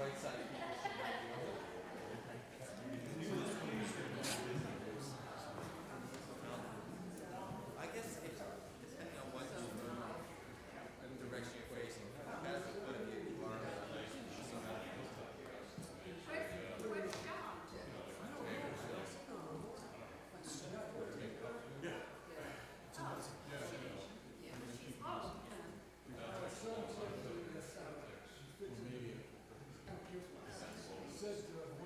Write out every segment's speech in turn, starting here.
right side people should not be over. I guess if, depending on what direction you're facing, that's a good idea. You are Where's John? Said to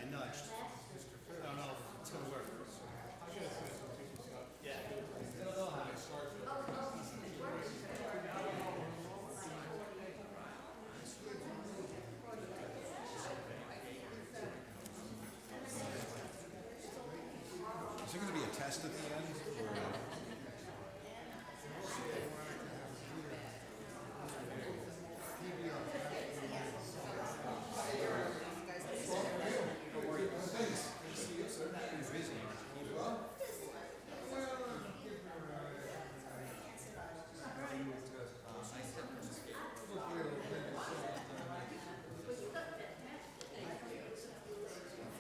I nudged. I don't know if it's gonna work. Is there going to be a test at the end? Or?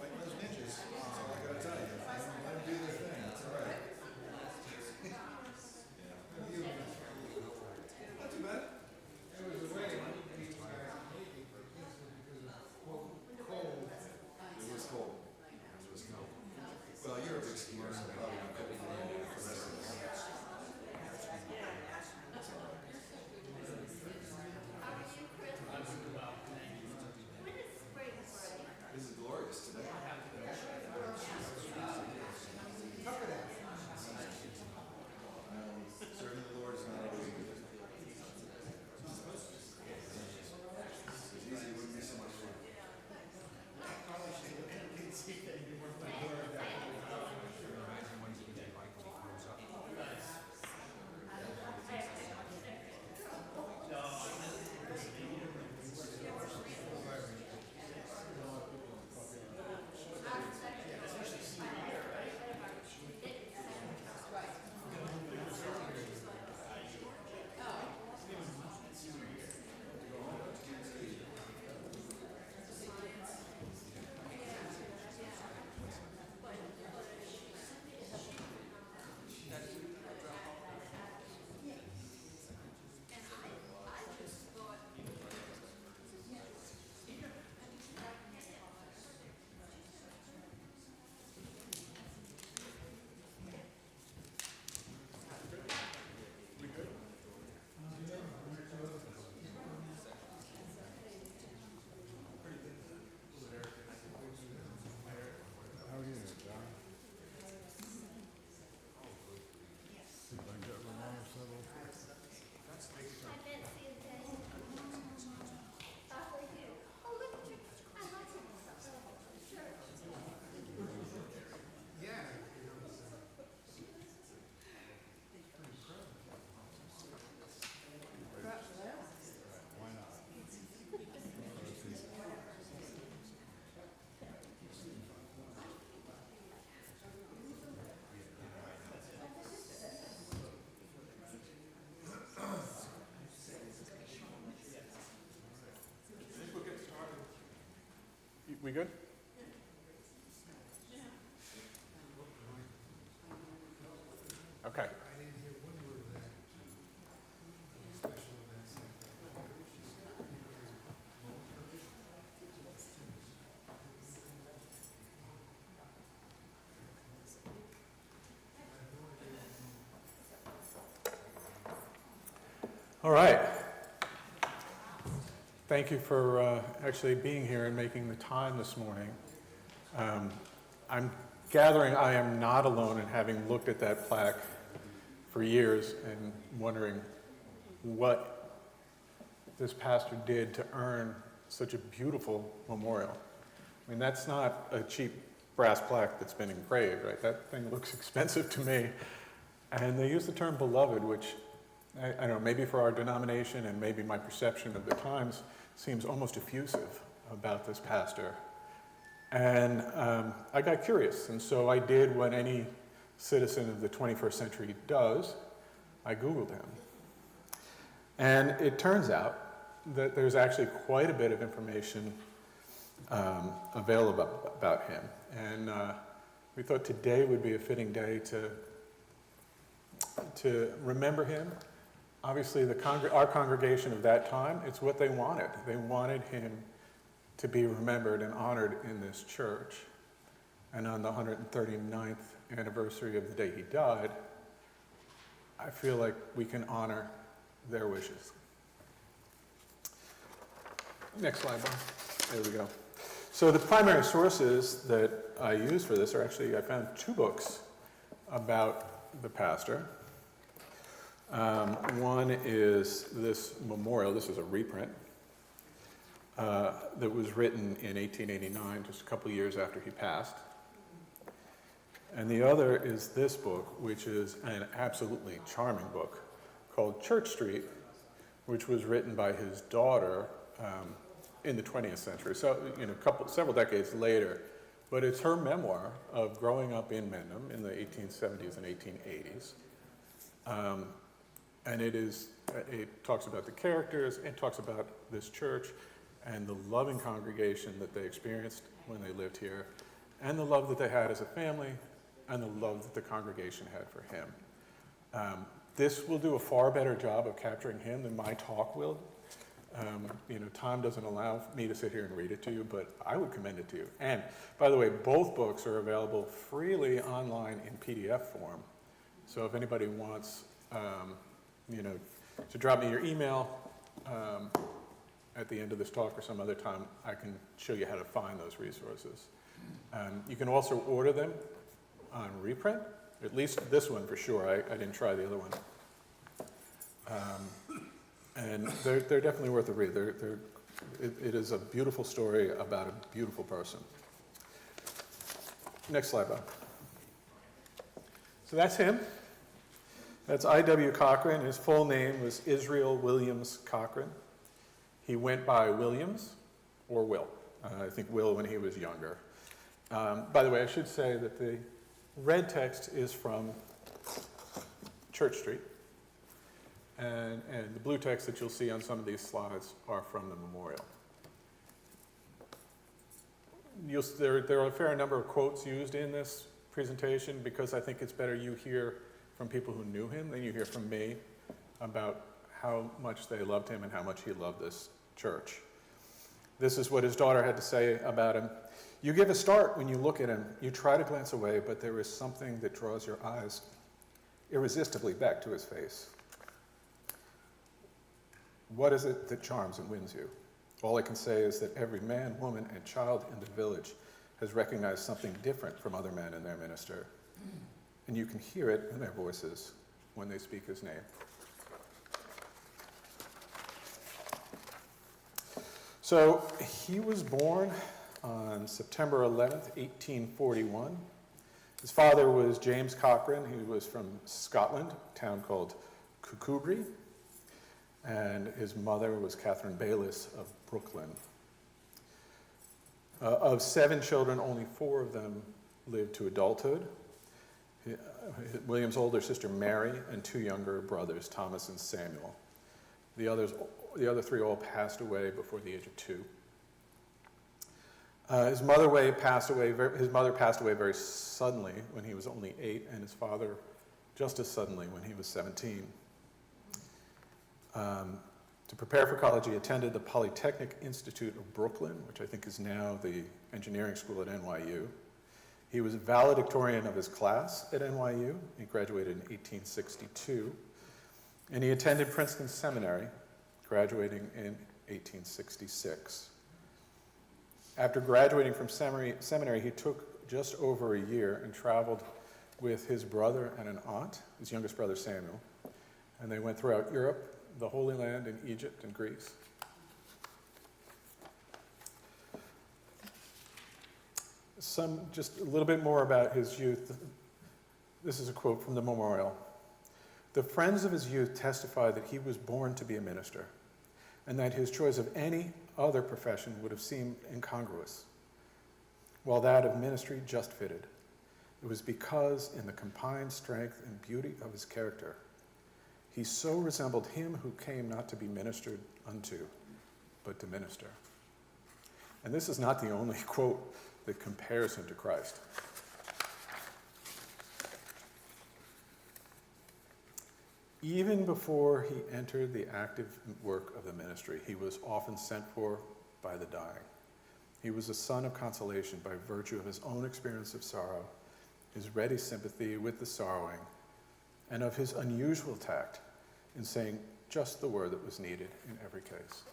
Fighting those ninjas. That's all I got to tell you. Let them do their thing. That's all right. Not too bad. It was a way these guys making for Christmas because of cold. It was cold. It was cold. Well, you're a big skier, so probably not going to be the rest of the house. When is spring break? This is glorious today. Serving the Lord is not always easy. If it's easy, it wouldn't be so much fun. We good? Okay. All right. Thank you for actually being here and making the time this morning. I'm gathering I am not alone in having looked at that plaque for years and wondering what this pastor did to earn such a beautiful memorial. I mean, that's not a cheap brass plaque that's been engraved, right? That thing looks expensive to me. And they use the term beloved, which I don't know, maybe for our denomination and maybe my perception of the times seems almost effusive about this pastor. And I got curious, and so I did what any citizen of the 21st century does. I Googled him. And it turns out that there's actually quite a bit of information available about him. And we thought today would be a fitting day to remember him. Obviously, our congregation of that time, it's what they wanted. They wanted him to be remembered and honored in this church. And on the 139th anniversary of the day he died, I feel like we can honor their wishes. Next slide, Bob. There we go. So the primary sources that I use for this are actually, I found 2 books about the pastor. One is this memorial. This is a reprint that was written in 1889, just a couple of years after he passed. And the other is this book, which is an absolutely charming book called Church Street, which was written by his daughter in the 20th century, so several decades later. But it's her memoir of growing up in Mendham in the 1870s and 1880s. And it talks about the characters, it talks about this church and the loving congregation that they experienced when they lived here, and the love that they had as a family, and the love that the congregation had for him. This will do a far better job of capturing him than my talk will. Time doesn't allow me to sit here and read it to you, but I would commend it to you. And by the way, both books are available freely online in PDF form. So if anybody wants, to drop me your email at the end of this talk or some other time, I can show you how to find those resources. You can also order them on reprint, at least this one for sure. I didn't try the other one. And they're definitely worth a read. It is a beautiful story about a beautiful person. Next slide, Bob. So that's him. That's I.W. Cochran. His full name was Israel Williams Cochran. He went by Williams or Will. I think Will when he was younger. By the way, I should say that the red text is from Church Street. And the blue text that you'll see on some of these slides are from the memorial. There are a fair number of quotes used in this presentation because I think it's better you hear from people who knew him than you hear from me about how much they loved him and how much he loved this church. This is what his daughter had to say about him. You give a start when you look at him. You try to glance away, but there is something that draws your eyes irresistibly back to his face. What is it that charms and wins you? All I can say is that every man, woman, and child in the village has recognized something different from other men in their minister. And you can hear it in their voices when they speak his name. So he was born on September 11th, 1841. His father was James Cochran. He was from Scotland, a town called Cochran. And his mother was Catherine Bayliss of Brooklyn. Of 7 children, only 4 of them lived to adulthood. William's older sister Mary and 2 younger brothers, Thomas and Samuel. The other 3 all passed away before the age of 2. His mother passed away very suddenly when he was only 8, and his father just as suddenly when he was 17. To prepare for college, he attended the Polytechnic Institute of Brooklyn, which I think is now the engineering school at NYU. He was valedictorian of his class at NYU. He graduated in 1862. And he attended Princeton Seminary, graduating in 1866. After graduating from seminary, he took just over a year and traveled with his brother and an aunt, his youngest brother Samuel. And they went throughout Europe, the Holy Land, in Egypt and Greece. Just a little bit more about his youth. This is a quote from the memorial. The friends of his youth testify that he was born to be a minister, and that his choice of any other profession would have seemed incongruous, while that of ministry just fitted. It was because, in the combined strength and beauty of his character, he so resembled him who came not to be ministered unto, but to minister. And this is not the only quote that compares him to Christ. Even before he entered the active work of the ministry, he was often sent for by the dying. He was a son of consolation by virtue of his own experience of sorrow, his ready sympathy with the sorrowing, and of his unusual tact in saying just the word that was needed in every case.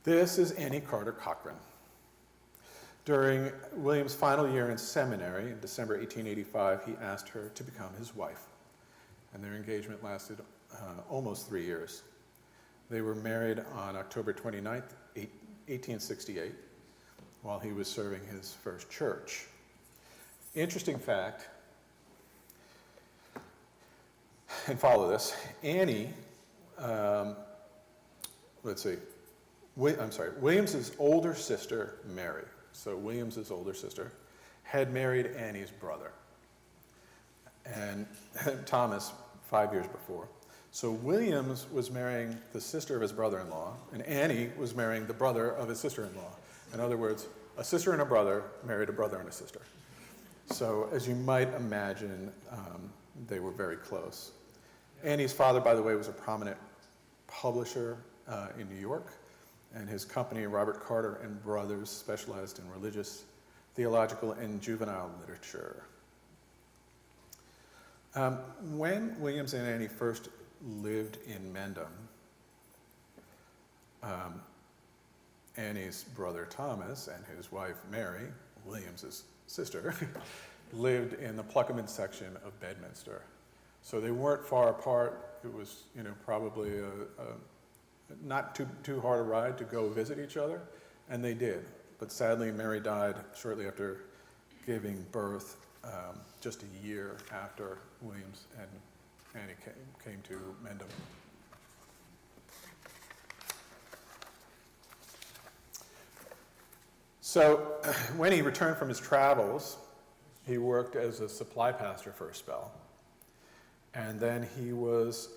This is Annie Carter Cochran. During William's final year in seminary, in December 1885, he asked her to become his wife, and their engagement lasted almost 3 years. They were married on October 29th, 1868, while he was serving his first church. Interesting fact, and follow this, Annie, Williams's older sister, Mary, so Williams's older sister, had married Annie's brother, and Thomas 5 years before. So Williams was marrying the sister of his brother-in-law, and Annie was marrying the brother of his sister-in-law. In other words, a sister and a brother married a brother and a sister. So as you might imagine, they were very close. Annie's father, by the way, was a prominent publisher in New York, and his company, Robert Carter and Brothers, specialized in religious, theological, and juvenile literature. When Williams and Annie first lived in Mendham, Annie's brother Thomas and his wife Mary, Williams's sister, lived in the Pluckerman section of Bedminster. So they weren't far apart. It was, probably not too hard a ride to go visit each other, and they did. But sadly, Mary died shortly after giving birth, just a year after Williams and Annie came to Mendham. So when he returned from his travels, he worked as a supply pastor for a spell. And then he was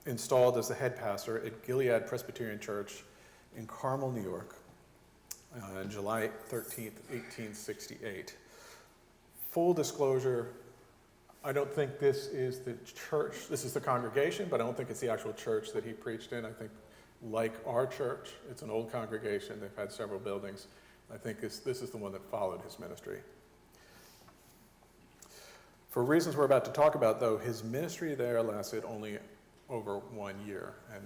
installed as the head pastor at Gilead Presbyterian Church in Carmel, New York, on July 13th, 1868. Full disclosure, I don't think this is the church, this is the congregation, but I don't think it's the actual church that he preached in. I think, like our church, it's an old congregation. They've had several buildings. I think this is the one that followed his ministry. For reasons we're about to talk about, though, his ministry there lasted only over 1 year. And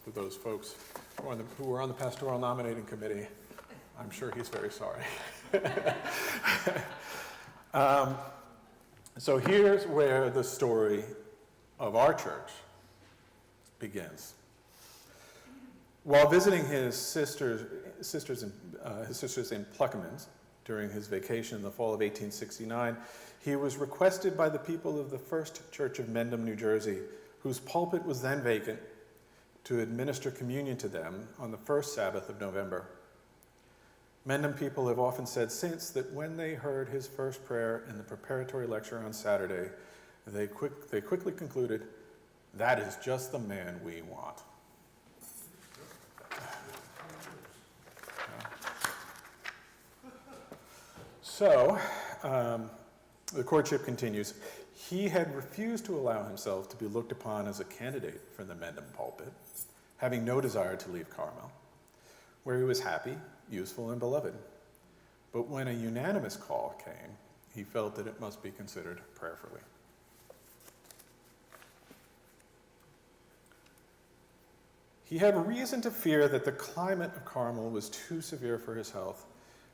for those folks who were on the pastoral nominating committee, I'm sure he's very sorry. So here's where the story of our church begins. While visiting his sisters in Pluckerman's during his vacation in the fall of 1869, he was requested by the people of the First Church of Mendham, New Jersey, whose pulpit was then vacant, to administer communion to them on the first Sabbath of November. Mendham people have often said since that when they heard his first prayer in the preparatory lecture on Saturday, they quickly concluded, "That is just the man we want." So, the courtship continues. He had refused to allow himself to be looked upon as a candidate for the Mendham pulpit, having no desire to leave Carmel, where he was happy, useful, and beloved. But when a unanimous call came, he felt that it must be considered prayerfully. He had reason to fear that the climate of Carmel was too severe for his health,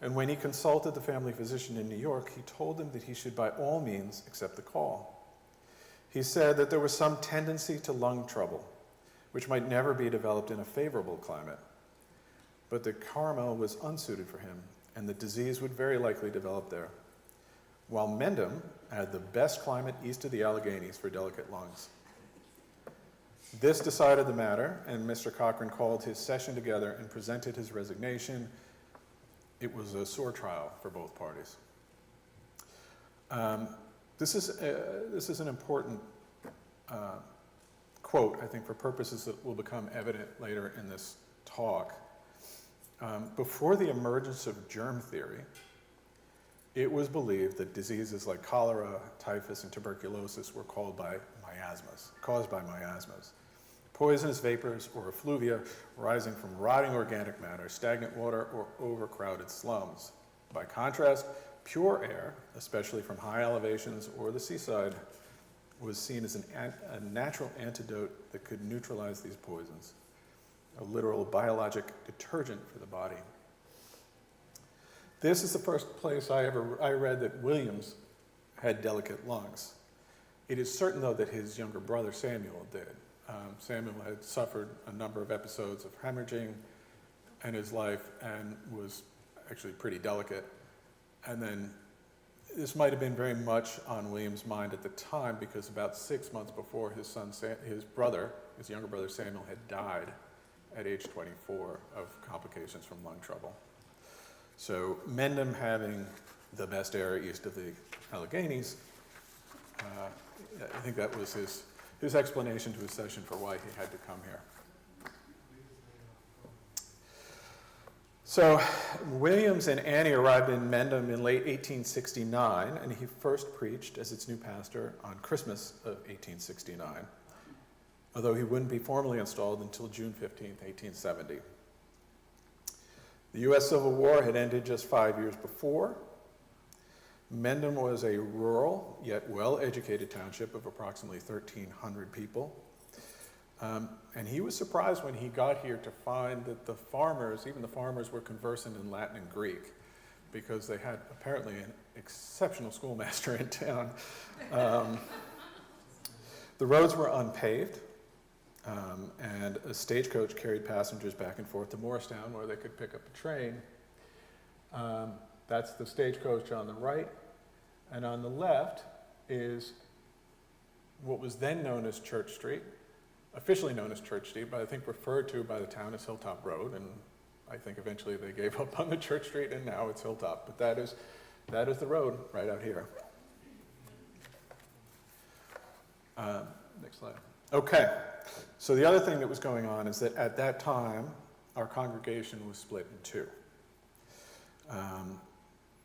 and when he consulted the family physician in New York, he told him that he should by all means accept the call. He said that there was some tendency to lung trouble, which might never be developed in a favorable climate, but that Carmel was unsuited for him, and the disease would very likely develop there, while Mendham had the best climate east of the Alleghenies for delicate lungs. This decided the matter, and Mr. Cochran called his session together and presented his resignation. It was a sore trial for both parties. This is an important quote, I think, for purposes that will become evident later in this talk. Before the emergence of germ theory, it was believed that diseases like cholera, typhus, and tuberculosis were caused by miasmas, poisonous vapors or effluvia rising from rotting organic matter, stagnant water, or overcrowded slums. By contrast, pure air, especially from high elevations or the seaside, was seen as a natural antidote that could neutralize these poisons. a literal biologic detergent for the body. This is the first place I read that Williams had delicate lungs. It is certain, though, that his younger brother Samuel did. Samuel had suffered a number of episodes of hemorrhaging in his life and was actually pretty delicate. And then this might have been very much on William's mind at the time, because about 6 months before his younger brother Samuel had died at age 24 of complications from lung trouble. So Mendham, having the best air east of the Alleghenies, I think that was his explanation to his session for why he had to come here. So Williams and Annie arrived in Mendham in late 1869, and he first preached as its new pastor on Christmas of 1869, although he wouldn't be formally installed until June 15th, 1870. The U.S. Civil War had ended just 5 years before. Mendham was a rural yet well-educated township of approximately 1,300 people. And he was surprised when he got here to find that even the farmers were conversant in Latin and Greek, because they had apparently an exceptional schoolmaster in town. The roads were unpaved, and a stagecoach carried passengers back and forth to Morristown, where they could pick up a train. That's the stagecoach on the right, and on the left is what was then known as Church Street, officially known as Church Street, but I think referred to by the town as Hilltop Road, and I think eventually they gave up on the Church Street and now it's Hilltop, but that is the road right out here. Next slide. Okay, so the other thing that was going on is that at that time, our congregation was split in two.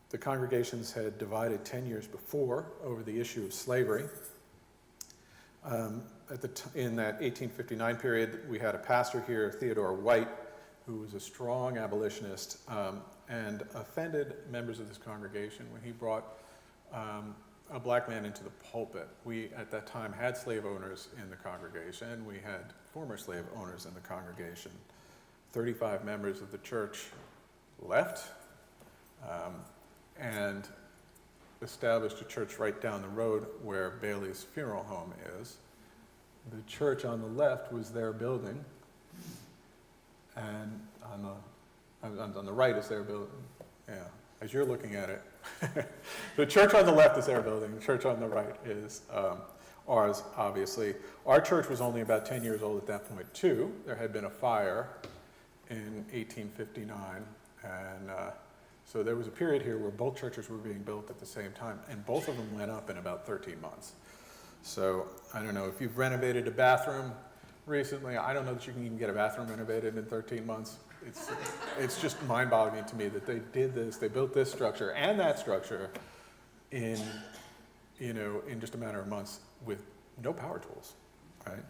The congregations had divided 10 years before over the issue of slavery. In that 1859 period, we had a pastor here, Theodore White, who was a strong abolitionist and offended members of this congregation when he brought a black man into the pulpit. We, at that time, had slave owners in the congregation. We had former slave owners in the congregation. 35 members of the church left and established a church right down the road where Bailey's funeral home is. The church on the left was their building, and on the right is their building. Yeah, as you're looking at it. The church on the left is their building. The church on the right is ours, obviously. Our church was only about 10 years old at that point, too. There had been a fire in 1859, and so there was a period here where both churches were being built at the same time, and both of them went up in about 13 months. So I don't know if you've renovated a bathroom recently. I don't know that you can even get a bathroom renovated in 13 months. It's just mind-boggling to me that they did this. They built this structure and that structure in just a matter of months with no power tools, right?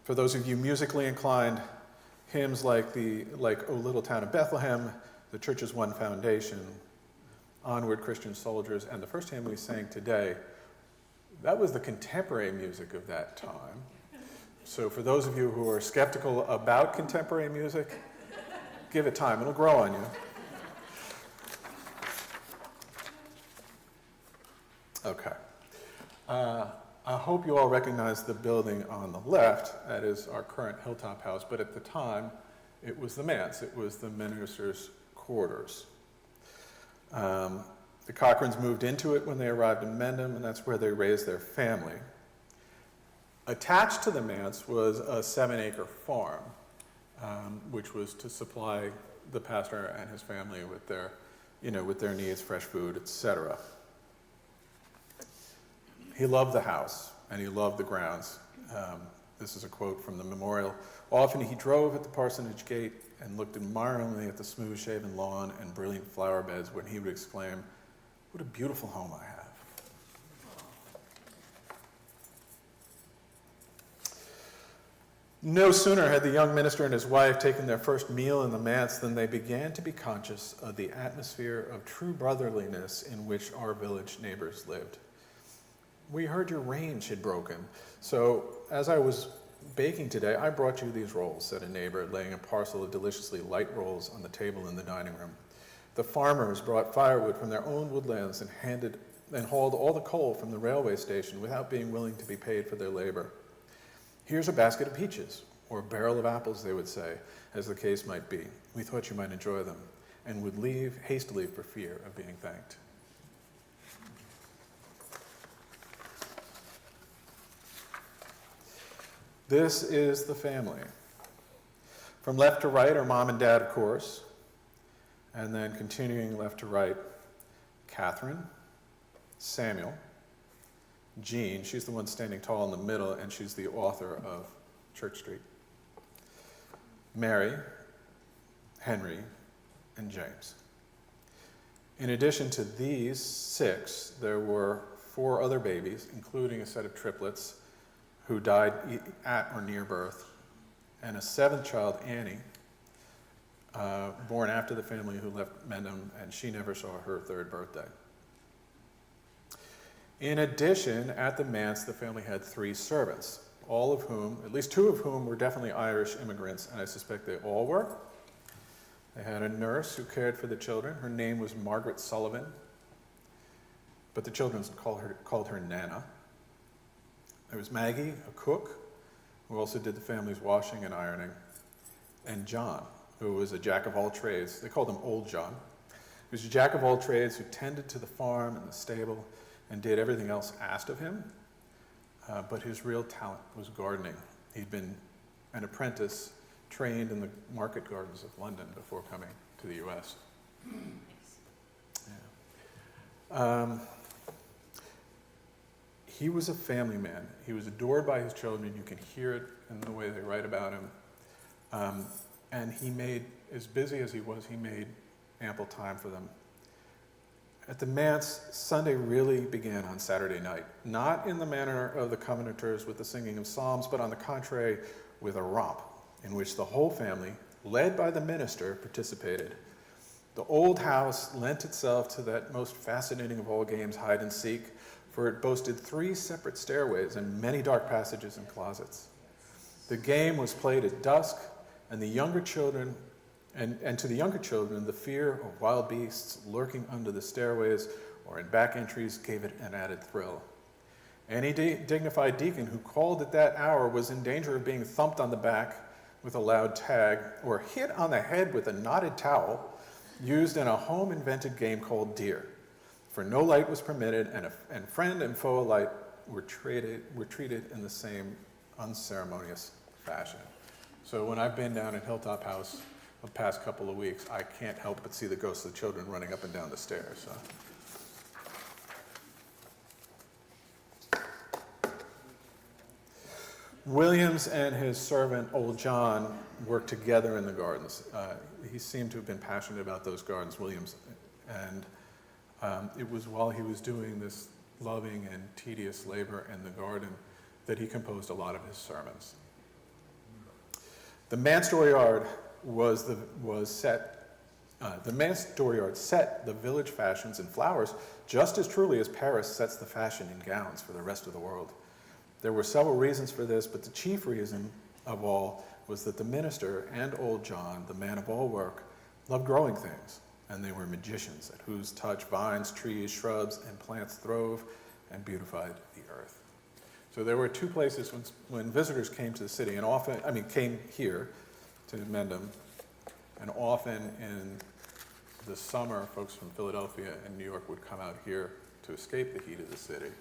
For those of you musically inclined, hymns like O Little Town of Bethlehem, the Church's One Foundation, Onward Christian Soldiers, and the first hymn we sang today, that was the contemporary music of that time. So for those of you who are skeptical about contemporary music, give it time, it'll grow on you. Okay. I hope you all recognize the building on the left. That is our current Hilltop House, but at the time, it was the manse. It was the minister's quarters. The Cochrans moved into it when they arrived in Mendham, and that's where they raised their family. Attached to the manse was a 7-acre farm, which was to supply the pastor and his family with their needs, fresh food, etc. He loved the house, and he loved the grounds. This is a quote from the memorial. Often he drove at the parsonage gate and looked admiringly at the smooth-shaven lawn and brilliant flower beds when he would exclaim, "What a beautiful home I have." No sooner had the young minister and his wife taken their first meal in the manse than they began to be conscious of the atmosphere of true brotherliness in which our village neighbors lived. "We heard your range had broken, so as I was baking today, I brought you these rolls," said a neighbor, laying a parcel of deliciously light rolls on the table in the dining room. "The farmers brought firewood from their own woodlands and hauled all the coal from the railway station without being willing to be paid for their labor. Here's a basket of peaches, or a barrel of apples," they would say, as the case might be. "We thought you might enjoy them," and would leave hastily for fear of being thanked. This is the family. From left to right are mom and dad, of course, and then continuing left to right, Catherine, Samuel, Jean, she's the one standing tall in the middle, and she's the author of Church Street, Mary, Henry, and James. In addition to these 6, there were 4 other babies, including a set of triplets who died at or near birth, and a 7th child, Annie, born after the family who left Mendham, and she never saw her 3rd birthday. In addition, at the manse, the family had 3 servants, all of whom, at least 2 of whom, were definitely Irish immigrants, and I suspect they all were. They had a nurse who cared for the children. Her name was Margaret Sullivan, but the children called her Nana. There was Maggie, a cook, who also did the family's washing and ironing, and John, who was a jack of all trades. They called him Old John. He was a jack of all trades who tended to the farm and the stable and did everything else asked of him, but his real talent was gardening. He'd been an apprentice trained in the market gardens of London before coming to the U.S. Yeah. He was a family man. He was adored by his children. You can hear it in the way they write about him. And he made, as busy as he was, he made ample time for them. At the manse, Sunday really began on Saturday night, not in the manner of the Covenanters with the singing of psalms, but on the contrary, with a romp in which the whole family, led by the minister, participated. The old house lent itself to that most fascinating of all games, hide and seek, for it boasted 3 separate stairways and many dark passages and closets. The game was played at dusk, and the younger children, and to the younger children, the fear of wild beasts lurking under the stairways or in back entries gave it an added thrill. Any dignified deacon who called at that hour was in danger of being thumped on the back with a loud tag or hit on the head with a knotted towel used in a home-invented game called Deer. For no light was permitted, and friend and foe alike were treated in the same unceremonious fashion. So when I've been down at Hilltop House the past couple of weeks, I can't help but see the ghosts of children running up and down the stairs. So. Williams and his servant, Old John, worked together in the gardens. He seemed to have been passionate about those gardens, Williams, and it was while he was doing this loving and tedious labor in the garden that he composed a lot of his sermons. The manse dooryard set the village fashions in flowers just as truly as Paris sets the fashion in gowns for the rest of the world. There were several reasons for this, but the chief reason of all was that the minister and Old John, the man of all work, loved growing things, and they were magicians at whose touch vines, trees, shrubs, and plants throve and beautified the earth. So there were 2 places when visitors came to the city, and came here to Mendham, and often in the summer, folks from Philadelphia and New York would come out here to escape the heat of the city.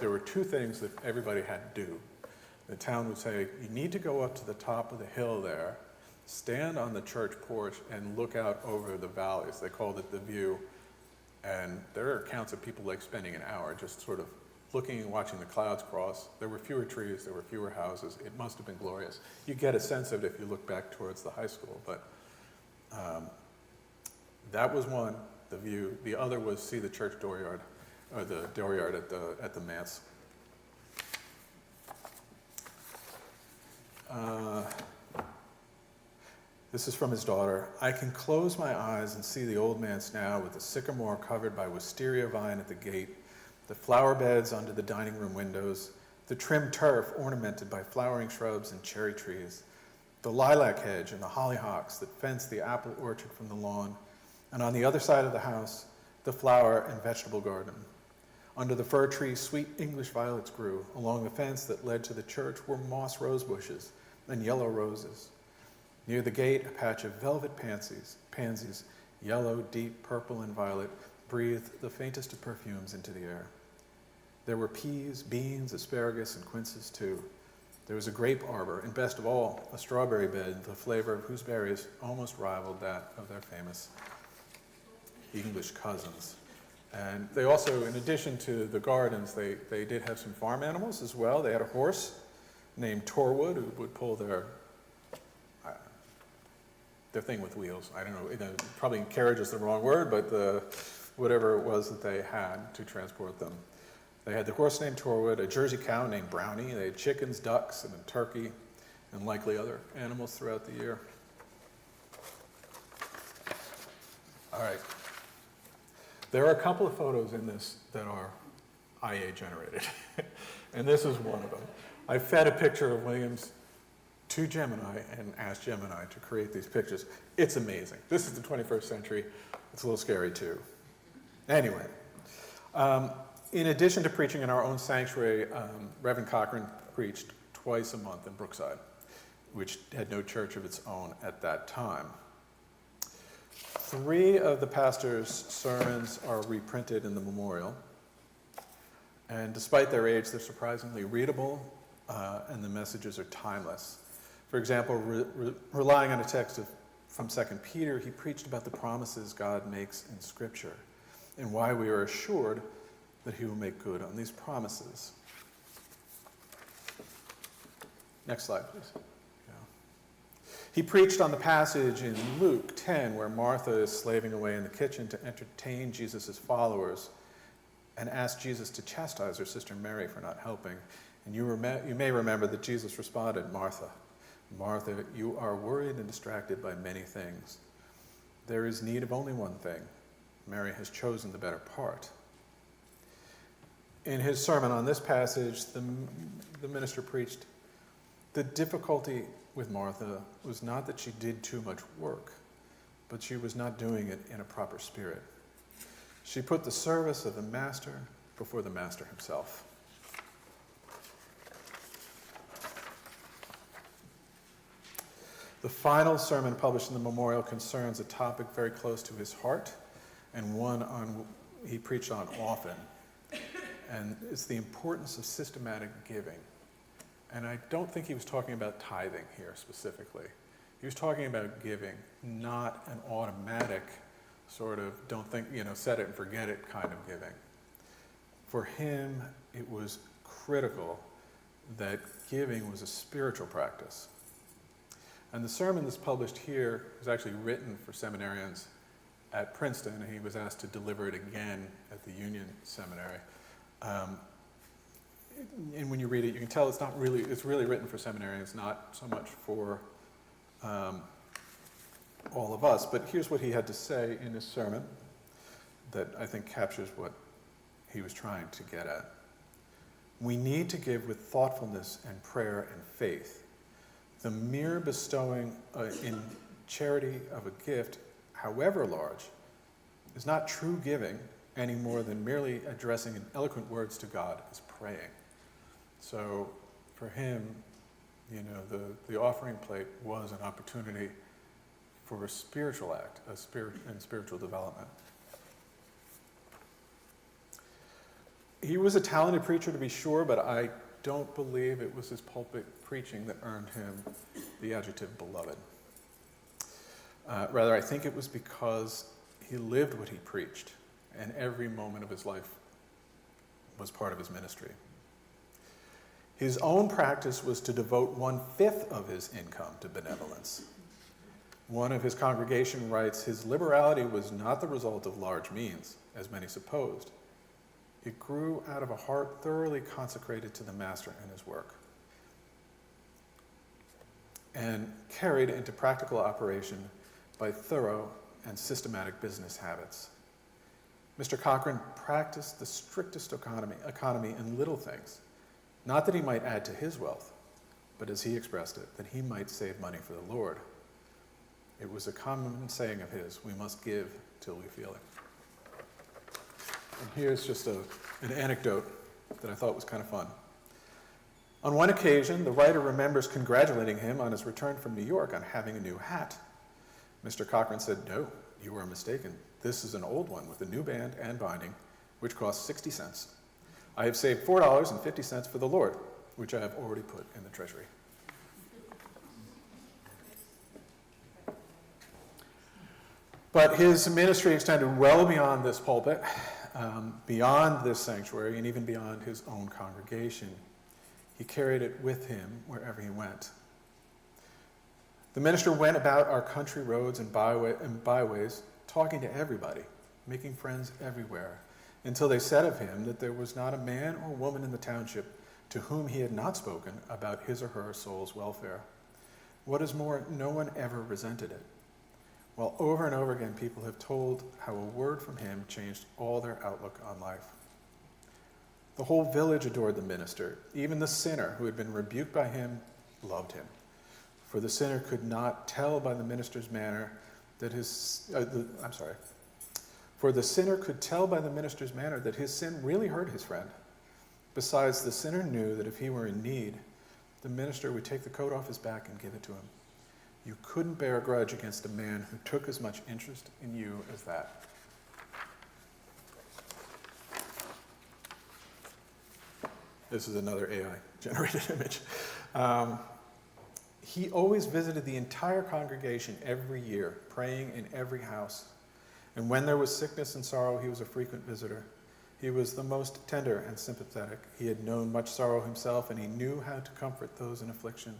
There were 2 things that everybody had to do. The town would say, you need to go up to the top of the hill there, stand on the church porch, and look out over the valleys. They called it the view. And there are accounts of people like spending an hour just sort of looking and watching the clouds cross. There were fewer trees, there were fewer houses. It must have been glorious. You get a sense of it if you look back towards the high school, but that was one, the view. The other was see the church dooryard, or the dooryard at the manse. This is from his daughter. I can close my eyes and see the old manse now with the sycamore covered by wisteria vine at the gate, the flower beds under the dining room windows, the trimmed turf ornamented by flowering shrubs and cherry trees, the lilac hedge and the hollyhocks that fence the apple orchard from the lawn, and on the other side of the house, the flower and vegetable garden. Under the fir tree, sweet English violets grew. Along the fence that led to the church were moss rose bushes and yellow roses. Near the gate, a patch of velvet pansies, yellow, deep purple, and violet, breathed the faintest of perfumes into the air. There were peas, beans, asparagus, and quinces too. There was a grape arbor, and best of all, a strawberry bed, the flavor of whose berries almost rivaled that of their famous English cousins. And they also, in addition to the gardens, they did have some farm animals as well. They had a horse named Torwood who would pull their thing with wheels. I don't know, probably carriage is the wrong word, but whatever it was that they had to transport them. They had the horse named Torwood, a Jersey cow named Brownie. They had chickens, ducks, and a turkey, and likely other animals throughout the year. All right. There are a couple of photos in this that are IA generated, and this is one of them. I fed a picture of Williams to Gemini and asked Gemini to create these pictures. It's amazing. This is the 21st century. It's a little scary too. Anyway, in addition to preaching in our own sanctuary, Reverend Cochran preached twice a month in Brookside, which had no church of its own at that time. 3 of the pastor's sermons are reprinted in the memorial, and despite their age, they're surprisingly readable, and the messages are timeless. For example, relying on a text from 2 Peter, he preached about the promises God makes in Scripture and why we are assured that he will make good on these promises. Next slide, please. He preached on the passage in Luke 10 where Martha is slaving away in the kitchen to entertain Jesus' followers and asked Jesus to chastise her sister Mary for not helping. And you may remember that Jesus responded, "Martha, Martha, you are worried and distracted by many things. There is need of only one thing. Mary has chosen the better part." In his sermon on this passage, the minister preached, the difficulty with Martha was not that she did too much work, but she was not doing it in a proper spirit. She put the service of the master before the master himself. The final sermon published in the memorial concerns a topic very close to his heart and one he preached on often, and it's the importance of systematic giving. And I don't think he was talking about tithing here specifically. He was talking about giving, not an automatic sort of don't think, set it and forget it kind of giving. For him, it was critical that giving was a spiritual practice. And the sermon that's published here was actually written for seminarians at Princeton, and he was asked to deliver it again at the Union Seminary. And when you read it, you can tell it's really written for seminarians, not so much for all of us. But here's what he had to say in his sermon that I think captures what he was trying to get at. We need to give with thoughtfulness and prayer and faith. The mere bestowing in charity of a gift, however large, is not true giving any more than merely addressing in eloquent words to God as praying. So for him, the offering plate was an opportunity for a spiritual act, and spiritual development. He was a talented preacher, to be sure, but I don't believe it was his pulpit preaching that earned him the adjective beloved. Rather, I think it was because he lived what he preached, and every moment of his life was part of his ministry. His own practice was to devote 1/5 of his income to benevolence. One of his congregation writes, his liberality was not the result of large means, as many supposed. It grew out of a heart thoroughly consecrated to the Master and his work, and carried into practical operation by thorough and systematic business habits. Mr. Cochran practiced the strictest economy in little things, not that he might add to his wealth, but as he expressed it, that he might save money for the Lord. It was a common saying of his, we must give till we feel it. And here's just an anecdote that I thought was kind of fun. On one occasion, the writer remembers congratulating him on his return from New York on having a new hat. Mr. Cochran said, "No, you are mistaken. This is an old one with a new band and binding, which costs 60 cents. I have saved $4.50 for the Lord, which I have already put in the treasury." But his ministry extended well beyond this pulpit, beyond this sanctuary, and even beyond his own congregation. He carried it with him wherever he went. The minister went about our country roads and byways, talking to everybody, making friends everywhere, until they said of him that there was not a man or woman in the township to whom he had not spoken about his or her soul's welfare. What is more, no one ever resented it. While over and over again, people have told how a word from him changed all their outlook on life. The whole village adored the minister. Even the sinner who had been rebuked by him loved him. For the sinner could not tell by the minister's manner that For the sinner could tell by the minister's manner that his sin really hurt his friend. Besides, the sinner knew that if he were in need, the minister would take the coat off his back and give it to him. You couldn't bear a grudge against a man who took as much interest in you as that. This is another AI-generated image. He always visited the entire congregation every year, praying in every house. And when there was sickness and sorrow, he was a frequent visitor. He was the most tender and sympathetic. He had known much sorrow himself, and he knew how to comfort those in affliction,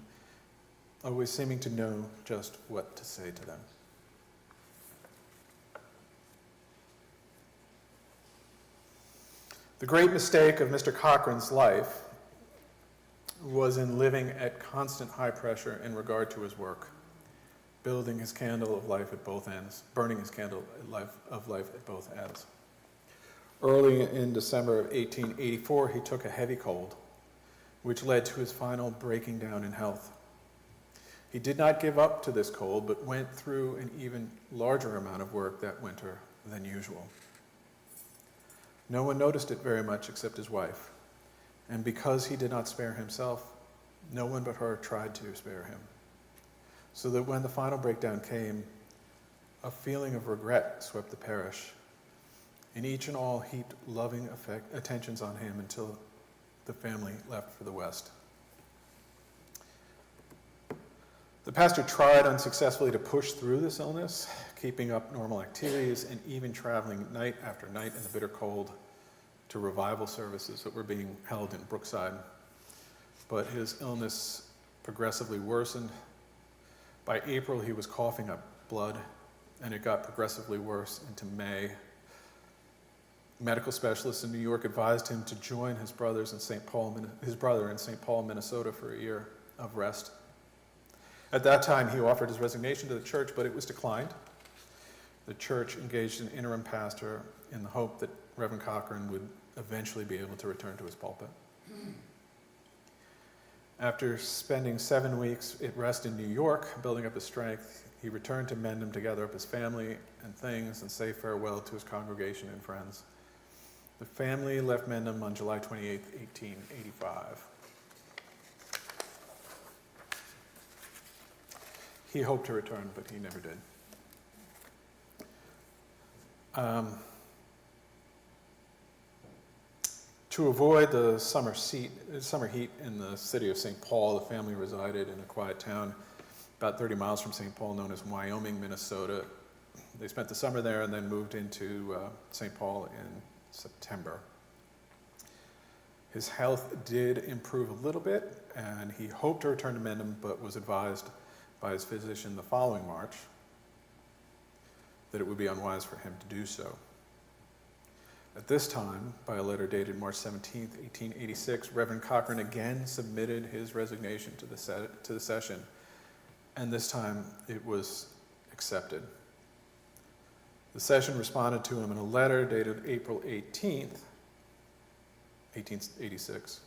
always seeming to know just what to say to them. The great mistake of Mr. Cochran's life was in living at constant high pressure in regard to his work, building his candle of life at both ends, burning his candle of life at both ends. Early in December of 1884, he took a heavy cold, which led to his final breaking down in health. He did not give up to this cold, but went through an even larger amount of work that winter than usual. No one noticed it very much except his wife, and because he did not spare himself, no one but her tried to spare him. So that when the final breakdown came, a feeling of regret swept the parish, and each and all heaped loving attentions on him until the family left for the West. The pastor tried unsuccessfully to push through this illness, keeping up normal activities and even traveling night after night in the bitter cold to revival services that were being held in Brookside. But his illness progressively worsened. By April, he was coughing up blood, and it got progressively worse into May. Medical specialists in New York advised him to join his brother in St. Paul, Minnesota for a year of rest. At that time, he offered his resignation to the church, but it was declined. The church engaged an interim pastor in the hope that Reverend Cochran would eventually be able to return to his pulpit. After spending 7 weeks at rest in New York, building up his strength, he returned to Mendham to gather up his family and things and say farewell to his congregation and friends. The family left Mendham on July 28, 1885. He hoped to return, but he never did. To avoid the summer heat in the city of St. Paul, the family resided in a quiet town about 30 miles from St. Paul known as Wyoming, Minnesota. They spent the summer there and then moved into St. Paul in September. His health did improve a little bit, and he hoped to return to Mendham, but was advised by his physician the following March that it would be unwise for him to do so. At this time, by a letter dated March 17, 1886, Reverend Cochran again submitted his resignation to the session, and this time it was accepted. The session responded to him in a letter dated April 18th, 1886,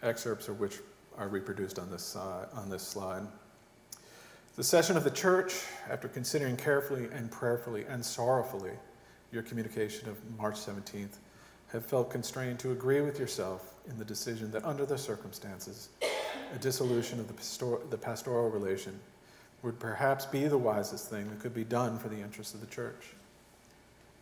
excerpts of which are reproduced on this slide. The session of the church, after considering carefully and prayerfully and sorrowfully your communication of March 17th, have felt constrained to agree with yourself in the decision that under the circumstances, a dissolution of the pastoral relation would perhaps be the wisest thing that could be done for the interests of the church.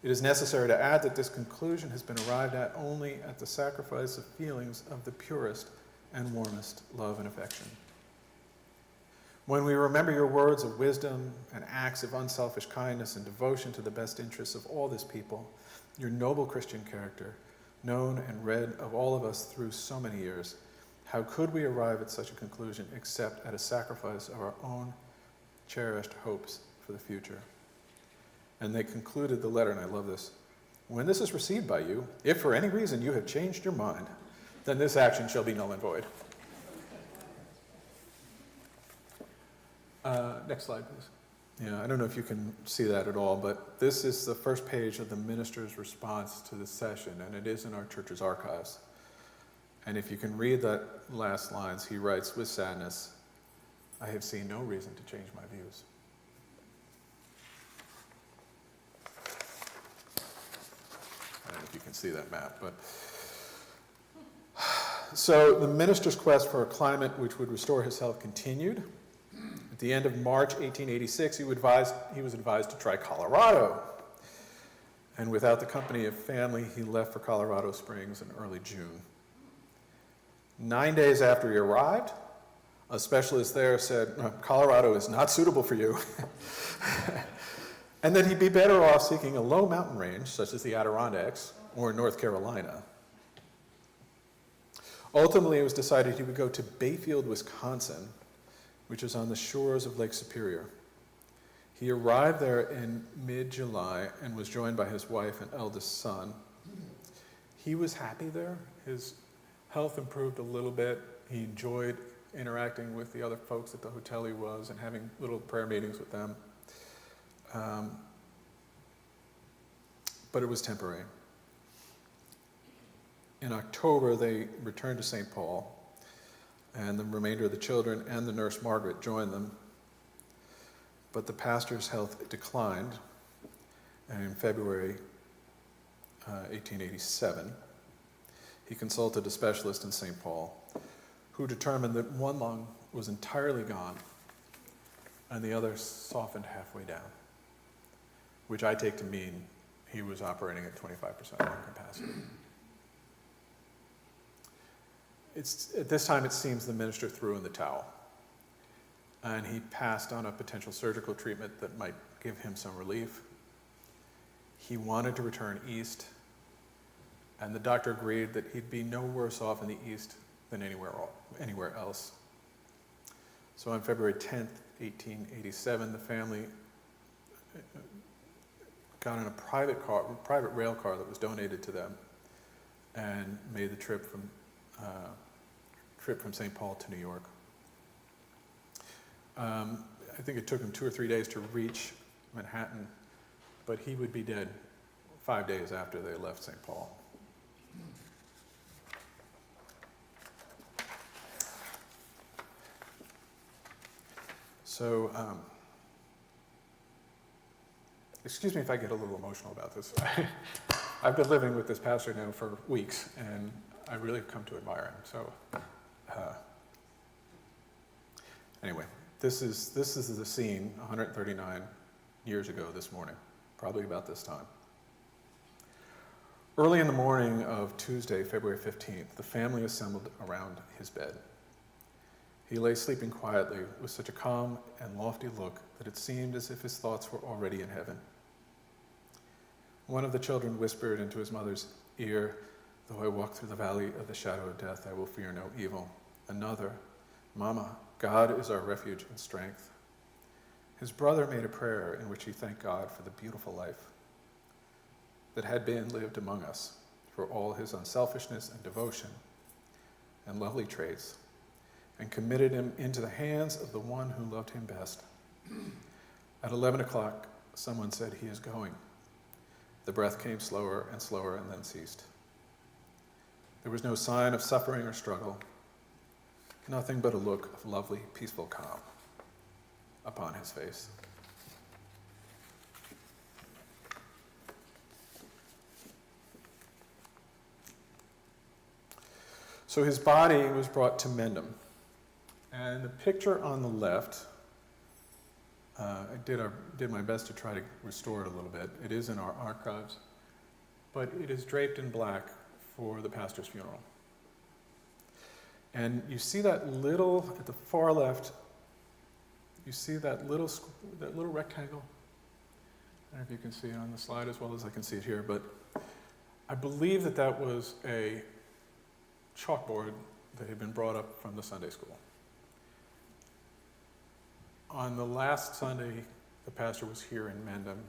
It is necessary to add that this conclusion has been arrived at only at the sacrifice of feelings of the purest and warmest love and affection. When we remember your words of wisdom and acts of unselfish kindness and devotion to the best interests of all this people, your noble Christian character, known and read of all of us through so many years, how could we arrive at such a conclusion except at a sacrifice of our own cherished hopes for the future? And they concluded the letter, and I love this. When this is received by you, if for any reason you have changed your mind, then this action shall be null and void. Next slide, please. Yeah, I don't know if you can see that at all, but this is the first page of the minister's response to the session, and it is in our church's archives. And if you can read that last lines, he writes, with sadness, I have seen no reason to change my views. I don't know if you can see that map, but... So the minister's quest for a climate which would restore his health continued. At the end of March 1886, he was advised to try Colorado. And without the company of family, he left for Colorado Springs in early June. 9 days after he arrived, a specialist there said, Colorado is not suitable for you. And that he'd be better off seeking a low mountain range, such as the Adirondacks or North Carolina. Ultimately, it was decided he would go to Bayfield, Wisconsin, which is on the shores of Lake Superior. He arrived there in mid-July and was joined by his wife and eldest son. He was happy there. His health improved a little bit. He enjoyed interacting with the other folks at the hotel he was and having little prayer meetings with them. But it was temporary. In October, they returned to St. Paul, and the remainder of the children and the nurse Margaret joined them. But the pastor's health declined, and in February 1887, he consulted a specialist in St. Paul who determined that one lung was entirely gone and the other softened halfway down, which I take to mean he was operating at 25% lung capacity. At this time, it seems the minister threw in the towel, and he passed on a potential surgical treatment that might give him some relief. He wanted to return east, and the doctor agreed that he'd be no worse off in the east than anywhere else. So on February 10th, 1887, the family got in a private rail car that was donated to them, and made the trip from St. Paul to New York. I think it took him 2 or 3 days to reach Manhattan, but he would be dead 5 days after they left St. Paul. So, excuse me if I get a little emotional about this. I've been living with this pastor now for weeks, and I really come to admire him. So, anyway, this is the scene 139 years ago this morning, probably about this time. Early in the morning of Tuesday, February 15th, the family assembled around his bed. He lay sleeping quietly with such a calm and lofty look that it seemed as if his thoughts were already in heaven. One of the children whispered into his mother's ear, "Though I walk through the valley of the shadow of death, I will fear no evil." Another, "Mama, God is our refuge and strength." His brother made a prayer in which he thanked God for the beautiful life that had been lived among us, for all his unselfishness and devotion and lovely traits, and committed him into the hands of the one who loved him best. At 11 o'clock, someone said, "He is going." The breath came slower and slower and then ceased. There was no sign of suffering or struggle, nothing but a look of lovely, peaceful calm upon his face. So his body was brought to Mendham. And the picture on the left, I did my best to try to restore it a little bit. It is in our archives, but it is draped in black for the pastor's funeral. And you see that little, at the far left, you see that little rectangle? I don't know if you can see it on the slide as well as I can see it here, but I believe that was a chalkboard that had been brought up from the Sunday school. On the last Sunday the pastor was here in Mendham,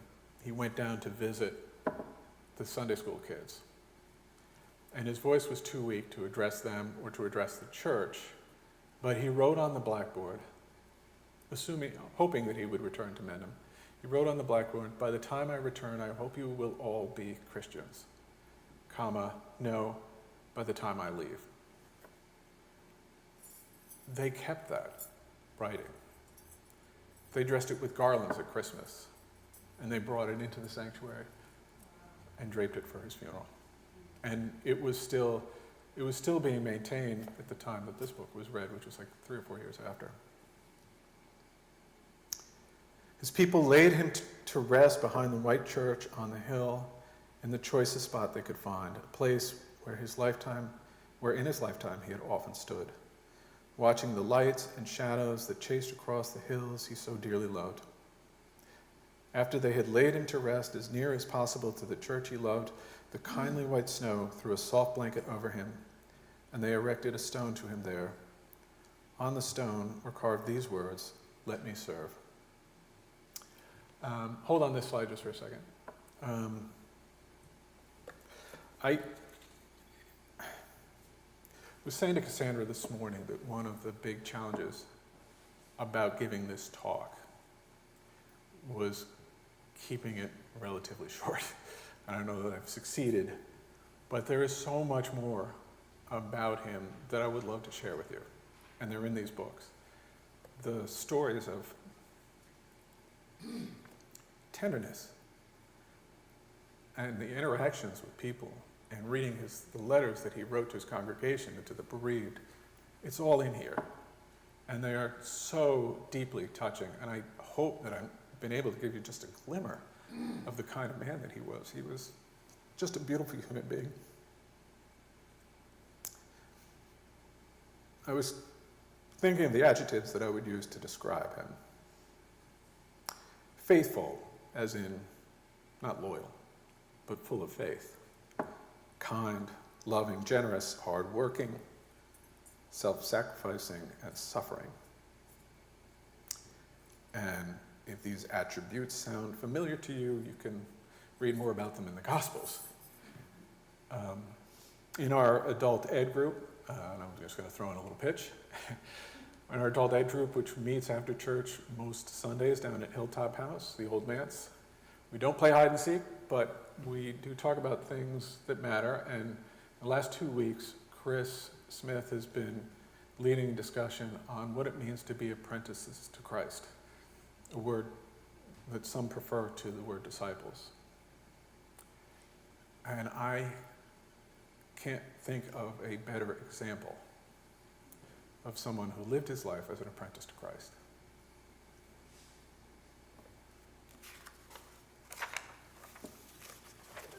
he went down to visit the Sunday school kids. And his voice was too weak to address them or to address the church, but he wrote on the blackboard, hoping that he would return to Mendham. He wrote on the blackboard, "By the time I return, I hope you will all be Christians, no, by the time I leave." They kept that writing. They dressed it with garlands at Christmas, and they brought it into the sanctuary and draped it for his funeral. And it was still being maintained at the time that this book was read, which was like 3 or 4 years after. His people laid him to rest behind the white church on the hill in the choicest spot they could find, a place where in his lifetime he had often stood, watching the lights and shadows that chased across the hills he so dearly loved. After they had laid him to rest as near as possible to the church he loved, the kindly white snow threw a soft blanket over him, and they erected a stone to him there. On the stone were carved these words, "Let me serve." Hold on this slide just for a second. I was saying to Cassandra this morning that one of the big challenges about giving this talk was keeping it relatively short. I don't know that I've succeeded, but there is so much more about him that I would love to share with you, and they're in these books. The stories of tenderness and the interactions with people and reading the letters that he wrote to his congregation and to the bereaved, it's all in here. And they are so deeply touching, and I hope that I've been able to give you just a glimmer of the kind of man that he was. He was just a beautiful human being. I was thinking of the adjectives that I would use to describe him. Faithful, as in not loyal, but full of faith. Kind, loving, generous, hardworking, self-sacrificing, and suffering. And if these attributes sound familiar to you, you can read more about them in the Gospels. In our adult ed group, and I'm just going to throw in a little pitch, in our adult ed group, which meets after church most Sundays down at Hilltop House, the old manse, we don't play hide and seek, but we do talk about things that matter. And the last 2 weeks, Chris Smith has been leading a discussion on what it means to be apprentices to Christ, a word that some prefer to the word disciples. And I can't think of a better example of someone who lived his life as an apprentice to Christ.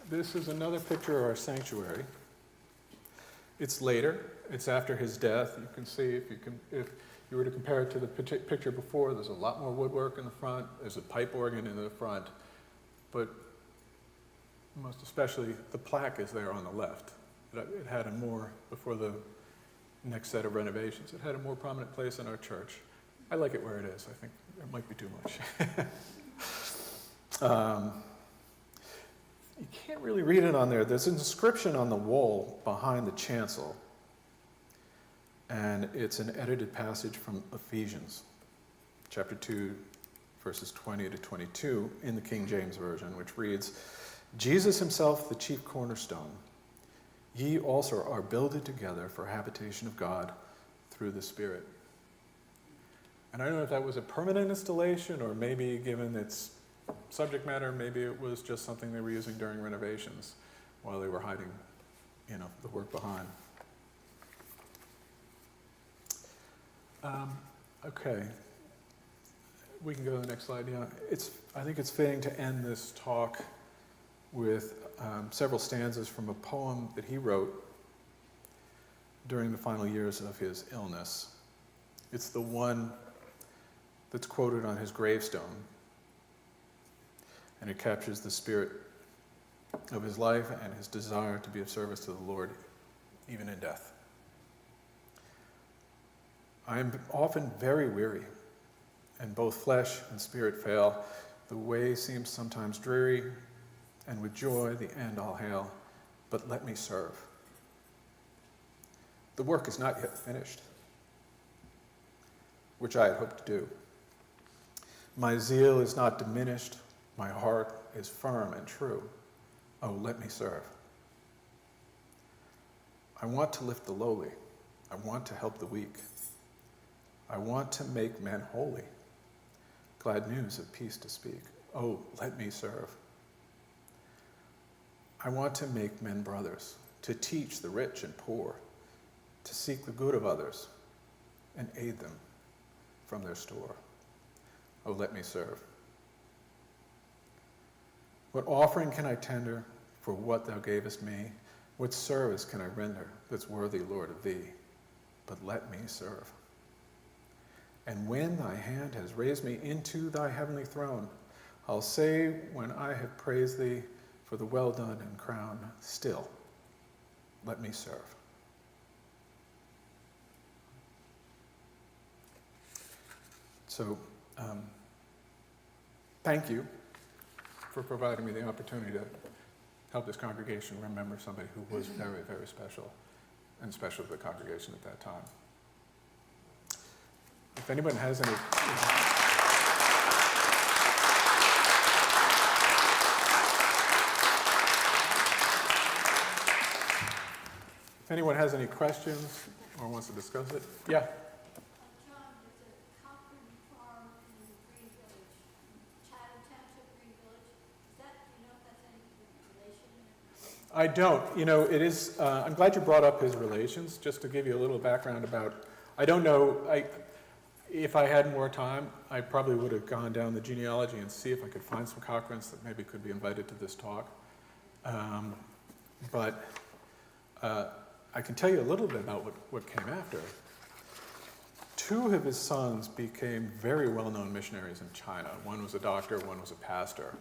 This is another picture of our sanctuary. It's later. It's after his death. You can see, if you were to compare it to the picture before, there's a lot more woodwork in the front. There's a pipe organ in the front. But most especially, the plaque is there on the left. It had a more, before the next set of renovations, it had a more prominent place in our church. I like it where it is. I think it might be too much. You can't really read it on there. There's an inscription on the wall behind the chancel, and it's an edited passage from Ephesians, chapter 2, verses 20 to 22 in the King James Version, which reads, "Jesus himself, the chief cornerstone, ye also are builded together for habitation of God through the Spirit. And I don't know if that was a permanent installation, or maybe given its subject matter, maybe it was just something they were using during renovations while they were hiding, the work behind. Okay. We can go to the next slide. Yeah, I think it's fitting to end this talk with several stanzas from a poem that he wrote during the final years of his illness. It's the one that's quoted on his gravestone, and it captures the spirit of his life and his desire to be of service to the Lord, even in death. I am often very weary, and both flesh and spirit fail. The way seems sometimes dreary, and with joy the end I'll hail, but let me serve. The work is not yet finished, which I had hoped to do. My zeal is not diminished, my heart is firm and true. Oh, let me serve. I want to lift the lowly, I want to help the weak. I want to make men holy, glad news of peace to speak. Oh, let me serve. I want to make men brothers, to teach the rich and poor, to seek the good of others, and aid them from their store. Oh, let me serve. What offering can I tender for what thou gavest me? What service can I render that's worthy, Lord, of thee? But let me serve. And when thy hand has raised me into thy heavenly throne, I'll say when I have praised thee for the well done and crown, still, let me serve. So, thank you for providing me the opportunity to help this congregation remember somebody who was very, very special, and special to the congregation at that time. If anyone has any... If anyone has any questions or wants to discuss it, yeah? John, there's a Cochran farm in Green Village, Chatham Township, Green Village. Do you know if that's any relation? I don't. It is, I'm glad you brought up his relations, just to give you a little background about, I don't know, if I had more time, I probably would have gone down the genealogy and see if I could find some Cochrans that maybe could be invited to this talk. But I can tell you a little bit about what came after. Two of his sons became very well-known missionaries in China. One was a doctor, one was a pastor.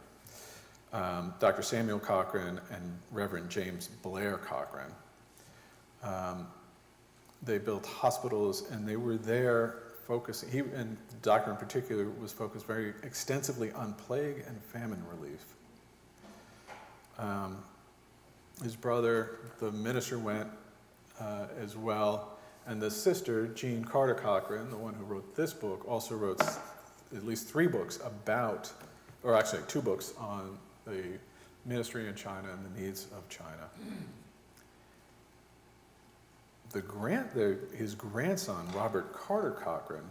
Dr. Samuel Cochran and Reverend James Blair Cochran. They built hospitals, and they were there focusing, he and the doctor in particular was focused very extensively on plague and famine relief. His brother, the minister, went as well, and the sister, Jean Carter Cochran, the one who wrote this book, also wrote at least 3 books about, or actually 2 books on the ministry in China and the needs of China. His grandson, Robert Carter Cochran,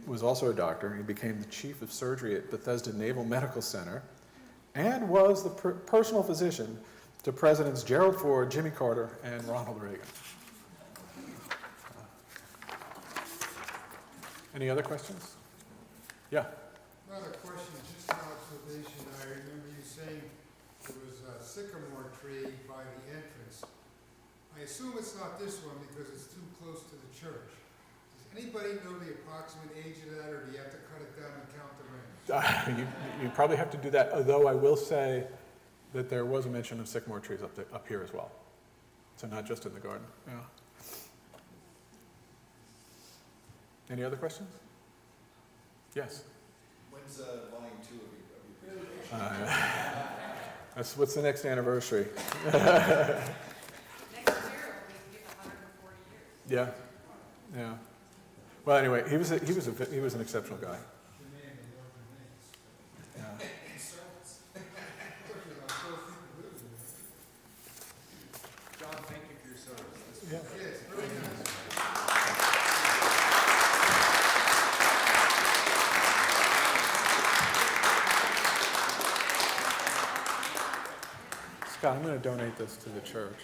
was also a doctor. He became the chief of surgery at Bethesda Naval Medical Center and was the personal physician to Presidents Gerald Ford, Jimmy Carter, and Ronald Reagan. Any other questions? Yeah. Not a question, just an observation. I remember you saying there was a sycamore tree by the entrance. I assume it's not this one because it's too close to the church. Does anybody know the approximate age of that, or do you have to cut it down and count the rings? You probably have to do that, although I will say that there was a mention of sycamore trees up here as well. So not just in the garden. Yeah. Any other questions? Yes. When's volume 2 of your presentation? What's the next anniversary? Next year, we give 140 years. Yeah, yeah. Well, anyway, he was an exceptional guy. Yeah. John, thank you for your service. Yeah. Yes, really nice. Scott, I'm going to donate this to the church.